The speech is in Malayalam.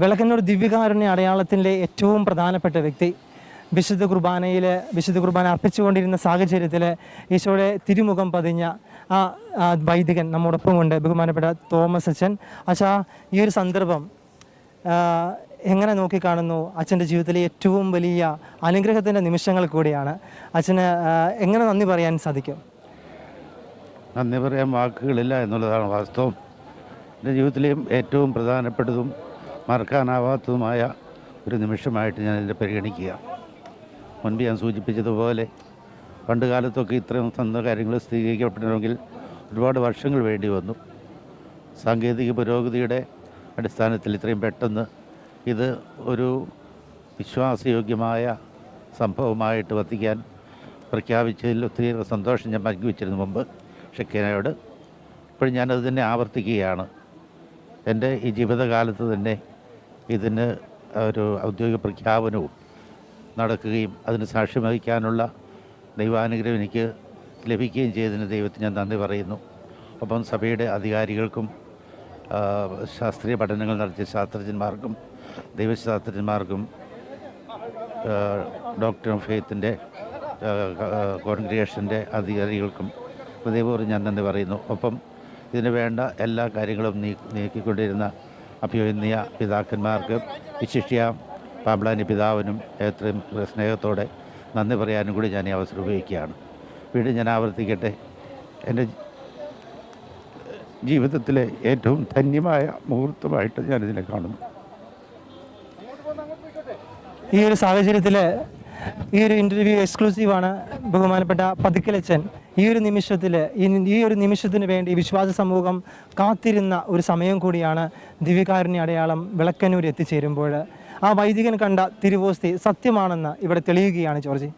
വിളക്കന്നൂർ ദിവ്യകാരുണ്യ അടയാളത്തിൻ്റെ ഏറ്റവും പ്രധാനപ്പെട്ട വ്യക്തി വിശുദ്ധ കുർബാന അർപ്പിച്ചുകൊണ്ടിരുന്ന സാഹചര്യത്തിൽ ഈശോയുടെ തിരുമുഖം പതിഞ്ഞ ആ വൈദികൻ നമ്മോടൊപ്പം കൊണ്ട് ബഹുമാനപ്പെട്ട തോമസ് അച്ഛൻ. അച്ഛാ, ഈ ഒരു സന്ദർഭം എങ്ങനെ നോക്കിക്കാണുന്നു? അച്ഛൻ്റെ ജീവിതത്തിലെ ഏറ്റവും വലിയ അനുഗ്രഹത്തിൻ്റെ നിമിഷങ്ങൾ കൂടിയാണ്. അച്ഛന് എങ്ങനെ നന്ദി പറയാൻ സാധിക്കും? നന്ദി പറയാൻ വാക്കുകളില്ല എന്നുള്ളതാണ് വാസ്തവം. എൻ്റെ ജീവിതത്തിലെയും ഏറ്റവും പ്രധാനപ്പെട്ടതും മറക്കാനാവാത്തതുമായ ഒരു നിമിഷമായിട്ട് ഞാൻ ഇതിനെ പരിഗണിക്കുക. മുൻപ് ഞാൻ സൂചിപ്പിച്ചതുപോലെ പണ്ട് കാലത്തൊക്കെ ഇത്രയും സ്വന്തം കാര്യങ്ങൾ സ്ഥിരീകരിക്കപ്പെടണമെങ്കിൽ ഒരുപാട് വർഷങ്ങൾ വേണ്ടി വന്നു. സാങ്കേതിക പുരോഗതിയുടെ അടിസ്ഥാനത്തിൽ ഇത്രയും പെട്ടെന്ന് ഇത് ഒരു വിശ്വാസയോഗ്യമായ സംഭവമായിട്ട് വത്തിക്കാൻ പ്രഖ്യാപിച്ചതിൽ ഒത്തിരിയേറെ സന്തോഷം ഞാൻ പങ്കുവച്ചിരുന്നു മുമ്പ് ഷെക്കേനയോട്. ഇപ്പോഴും ഞാനത് തന്നെ ആവർത്തിക്കുകയാണ്. എൻ്റെ ഈ ജീവിതകാലത്ത് തന്നെ ഇതിന് ഒരു ഔദ്യോഗിക പ്രഖ്യാപനവും നടക്കുകയും അതിന് സാക്ഷ്യം വഹിക്കാനുള്ള ദൈവാനുഗ്രഹം എനിക്ക് ലഭിക്കുകയും ചെയ്തതിന് ദൈവത്തിന് ഞാൻ നന്ദി പറയുന്നു. ഒപ്പം സഭയുടെ അധികാരികൾക്കും ശാസ്ത്രീയ പഠനങ്ങൾ നടത്തിയ ശാസ്ത്രജ്ഞന്മാർക്കും ദൈവശാസ്ത്രജ്ഞന്മാർക്കും ഡോക്ടർ ഓഫ് ഫെയ്ത്തിൻ്റെ കോൺഗ്രിഗേഷൻ്റെ അധികാരികൾക്കും ഹൃദയപൂർവ്വം ഞാൻ നന്ദി പറയുന്നു. ഒപ്പം ഇതിന് വേണ്ട എല്ലാ കാര്യങ്ങളും നീക്കിക്കൊണ്ടിരുന്ന അഭിവന്യ പിതാക്കന്മാർക്ക്, വിശിഷ്യ പാമ്പ്ളാനി പിതാവിനും എത്രയും സ്നേഹത്തോടെ നന്ദി പറയാനും കൂടി ഞാൻ ഈ അവസരം ഉപയോഗിക്കുകയാണ്. വീണ്ടും ഞാൻ ആവർത്തിക്കട്ടെ, എൻ്റെ ജീവിതത്തിലെ ഏറ്റവും ധന്യമായ മുഹൂർത്തമായിട്ട് ഞാനിതിനെ കാണുന്നു. ഈ ഒരു സാഹചര്യത്തിൽ ഈ ഒരു ഇൻ്റർവ്യൂ എക്സ്ക്ലൂസീവാണ്. ബഹുമാനപ്പെട്ട പതിക്കലച്ചൻ ഈ ഒരു നിമിഷത്തിന് വേണ്ടി വിശ്വാസ സമൂഹം കാത്തിരുന്ന ഒരു സമയം കൂടിയാണ് ദിവ്യകാരുണ്യ അടയാളം വിളക്കന്നൂർ എത്തിച്ചേരുമ്പോൾ. ആ വൈദികൻ കണ്ട തിരുവോസ്തി സത്യമാണെന്ന് ഇവിടെ തെളിയുകയാണ് ജോർജി.